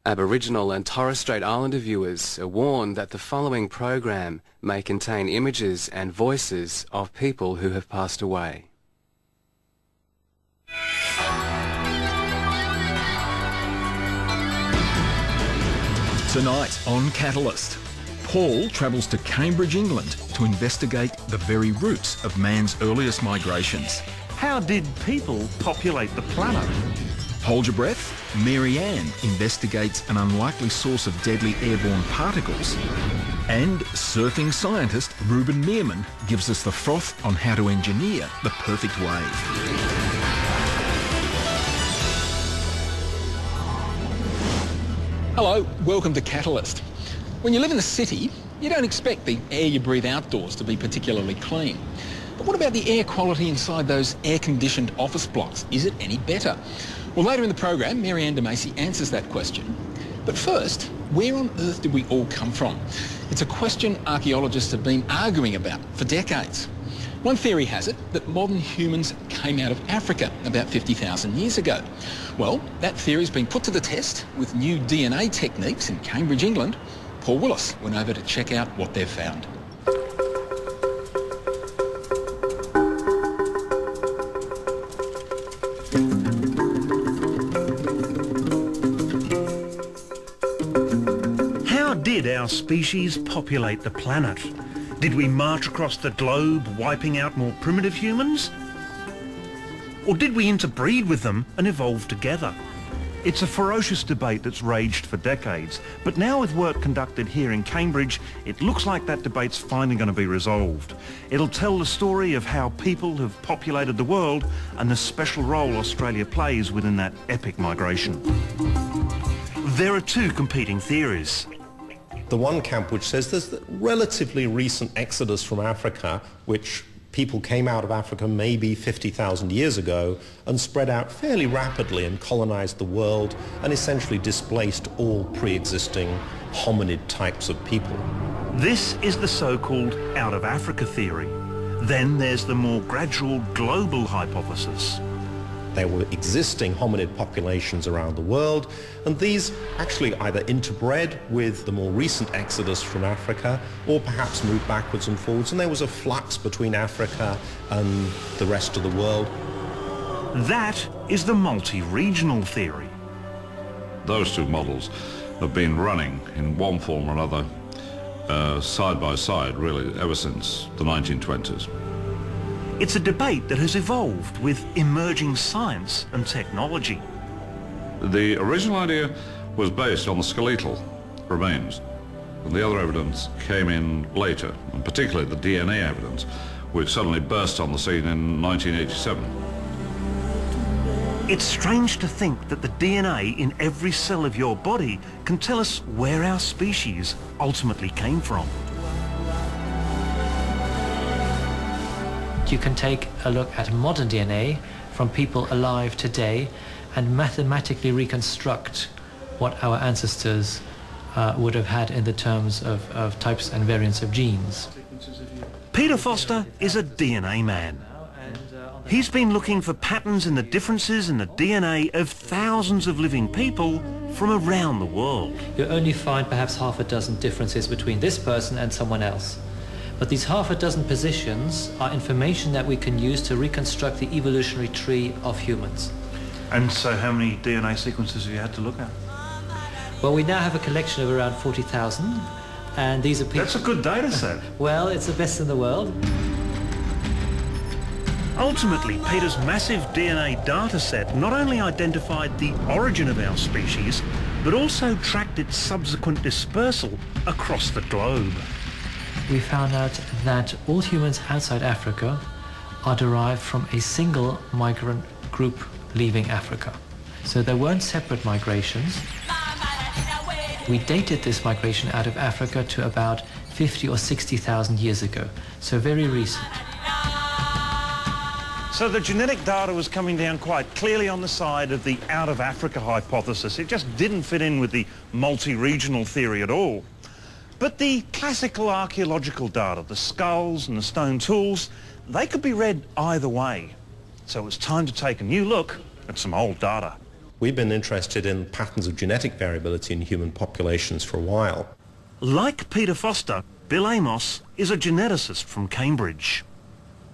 Aboriginal and Torres Strait Islander viewers are warned that the following program may contain images and voices of people who have passed away. Tonight on Catalyst, Paul travels to Cambridge, England to investigate the very roots of man's earliest migrations. How did people populate the planet? Hold your breath. Mary Ann investigates an unlikely source of deadly airborne particles. And surfing scientist Ruben Meerman gives us the froth on how to engineer the perfect wave. Hello, welcome to Catalyst. When you live in the city, you don't expect the air you breathe outdoors to be particularly clean. But what about the air quality inside those air-conditioned office blocks? Is it any better? Well, later in the program, Mary Ann de Macy answers that question. But first, where on earth did we all come from? It's a question archaeologists have been arguing about for decades. One theory has it that modern humans came out of Africa about 50,000 years ago. Well, that theory's been put to the test with new DNA techniques in Cambridge, England. Paul Willis went over to check out what they've found. How did our species populate the planet? Did we march across the globe, wiping out more primitive humans? Or did we interbreed with them and evolve together? It's a ferocious debate that's raged for decades, but now with work conducted here in Cambridge, it looks like that debate's finally going to be resolved. It'll tell the story of how people have populated the world and the special role Australia plays within that epic migration. There are two competing theories. The one camp which says there's the relatively recent exodus from Africa, which people came out of Africa maybe 50,000 years ago and spread out fairly rapidly and colonized the world and essentially displaced all pre-existing hominid types of people. This is the so-called out of Africa theory. Then there's the more gradual global hypothesis. There were existing hominid populations around the world, and these actually either interbred with the more recent exodus from Africa or perhaps moved backwards and forwards, and there was a flux between Africa and the rest of the world. That is the multi-regional theory. Those two models have been running in one form or another side by side, really, ever since the 1920s. It's a debate that has evolved with emerging science and technology. The original idea was based on the skeletal remains, and the other evidence came in later, and particularly the DNA evidence, which suddenly burst on the scene in 1987. It's strange to think that the DNA in every cell of your body can tell us where our species ultimately came from. You can take a look at modern DNA from people alive today and mathematically reconstruct what our ancestors would have had in the terms of types and variants of genes. Peter Foster is a DNA man. He's been looking for patterns in the differences in the DNA of thousands of living people from around the world. You only find perhaps half a dozen differences between this person and someone else. But these half a dozen positions are information that we can use to reconstruct the evolutionary tree of humans. And so how many DNA sequences have you had to look at? Well, we now have a collection of around 40,000, and these are people... That's a good data set. Well, it's the best in the world. Ultimately, Peter's massive DNA data set not only identified the origin of our species, but also tracked its subsequent dispersal across the globe. We found out that all humans outside Africa are derived from a single migrant group leaving Africa. So there weren't separate migrations. We dated this migration out of Africa to about 50 or 60,000 years ago, so very recent. So the genetic data was coming down quite clearly on the side of the out of Africa hypothesis. It just didn't fit in with the multi-regional theory at all. But the classical archaeological data, the skulls and the stone tools, they could be read either way. So it's time to take a new look at some old data. We've been interested in patterns of genetic variability in human populations for a while. Like Peter Foster, Bill Amos is a geneticist from Cambridge.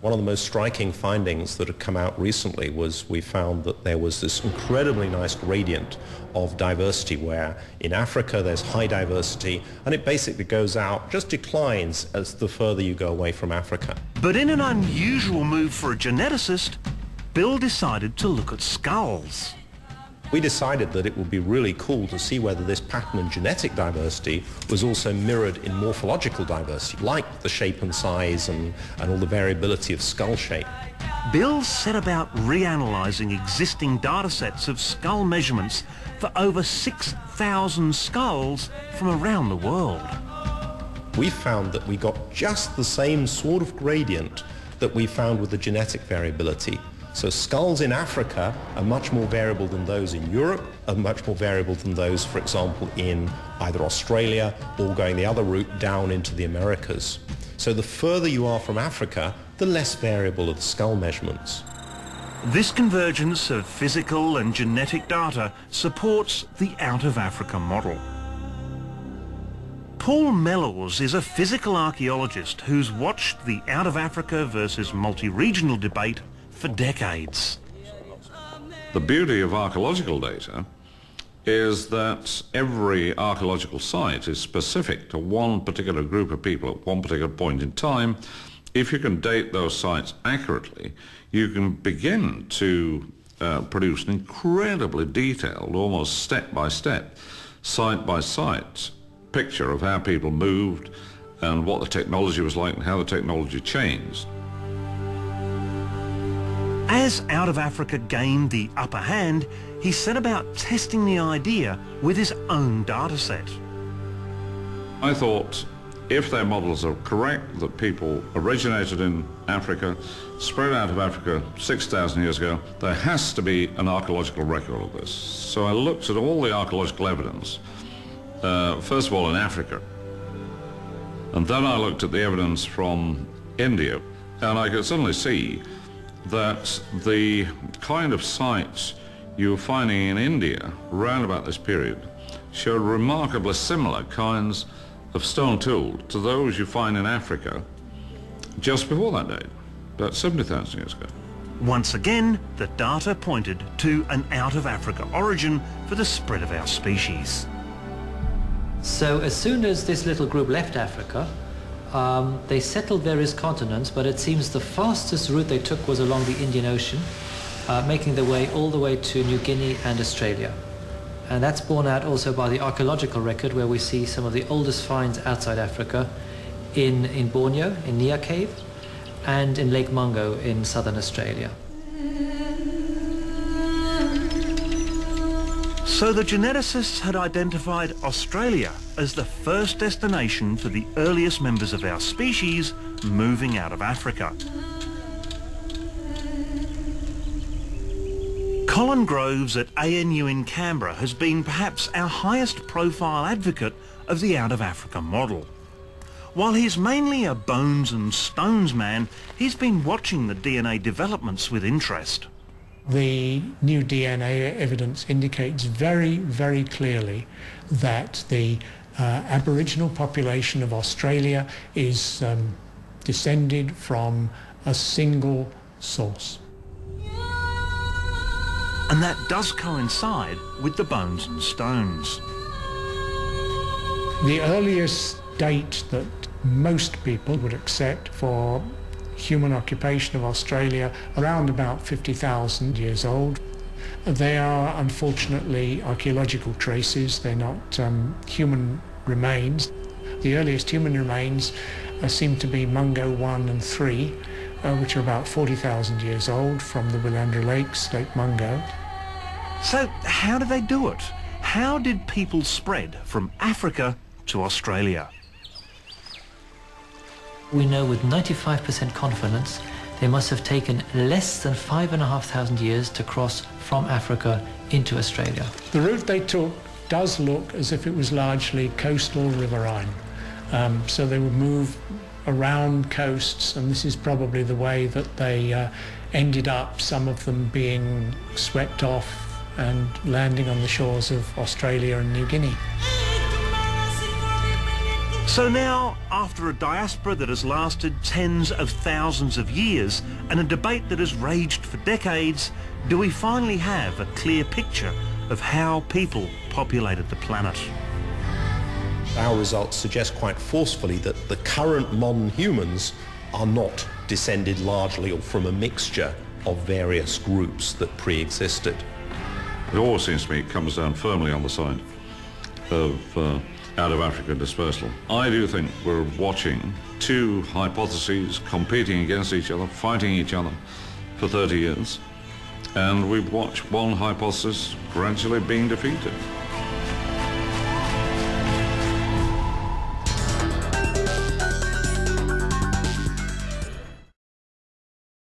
One of the most striking findings that had come out recently was we found that there was this incredibly nice gradient of diversity where in Africa there's high diversity and it basically goes out, just declines as the further you go away from Africa. But in an unusual move for a geneticist, Bill decided to look at skulls. We decided that it would be really cool to see whether this pattern in genetic diversity was also mirrored in morphological diversity, like the shape and size and all the variability of skull shape. Bill set about reanalyzing existing data sets of skull measurements for over 6,000 skulls from around the world. We found that we got just the same sort of gradient that we found with the genetic variability. So skulls in Africa are much more variable than those in Europe, are much more variable than those, for example, in either Australia or going the other route down into the Americas. So the further you are from Africa, the less variable are the skull measurements. This convergence of physical and genetic data supports the Out of Africa model. Paul Mellors is a physical archaeologist who's watched the Out of Africa versus multi-regional debate for decades. The beauty of archaeological data is that every archaeological site is specific to one particular group of people at one particular point in time. If you can date those sites accurately, you can begin to produce an incredibly detailed, almost step-by-step, site-by-site picture of how people moved and what the technology was like and how the technology changed. As Out of Africa gained the upper hand, he set about testing the idea with his own data set. I thought, if their models are correct, that people originated in Africa, spread out of Africa 6,000 years ago, there has to be an archaeological record of this. So I looked at all the archaeological evidence, first of all in Africa, and then I looked at the evidence from India, and I could suddenly see that the kind of sites you were finding in India around about this period showed remarkably similar kinds of stone tools to those you find in Africa just before that date, about 70,000 years ago. Once again, the data pointed to an Out of Africa origin for the spread of our species. So as soon as this little group left Africa, they settled various continents, but it seems the fastest route they took was along the Indian Ocean, making their way all the way to New Guinea and Australia. And that's borne out also by the archaeological record, where we see some of the oldest finds outside Africa in Borneo, in Nia Cave, and in Lake Mungo in southern Australia. So the geneticists had identified Australia as the first destination for the earliest members of our species moving out of Africa. Colin Groves at ANU in Canberra has been perhaps our highest profile advocate of the Out of Africa model. While he's mainly a bones and stones man, he's been watching the DNA developments with interest. The new DNA evidence indicates very, very clearly that the Aboriginal population of Australia is descended from a single source. And that does coincide with the bones and stones. The earliest date that most people would accept for human occupation of Australia, around about 50,000 years old. They are unfortunately archaeological traces, they're not human remains. The earliest human remains seem to be Mungo 1 and 3, which are about 40,000 years old from the Willandra Lakes, Lake Mungo. So how did they do it? How did people spread from Africa to Australia? We know with 95% confidence they must have taken less than 5,500 years to cross from Africa into Australia. The route they took does look as if it was largely coastal riverine. So they would move around coasts, and this is probably the way that they ended up, some of them being swept off and landing on the shores of Australia and New Guinea. So now, after a diaspora that has lasted tens of thousands of years and a debate that has raged for decades, do we finally have a clear picture of how people populated the planet? Our results suggest quite forcefully that the current modern humans are not descended largely or from a mixture of various groups that pre-existed. It always seems to me it comes down firmly on the side of out-of-Africa dispersal. I do think we're watching two hypotheses competing against each other, fighting each other for 30 years, and we've watched one hypothesis gradually being defeated.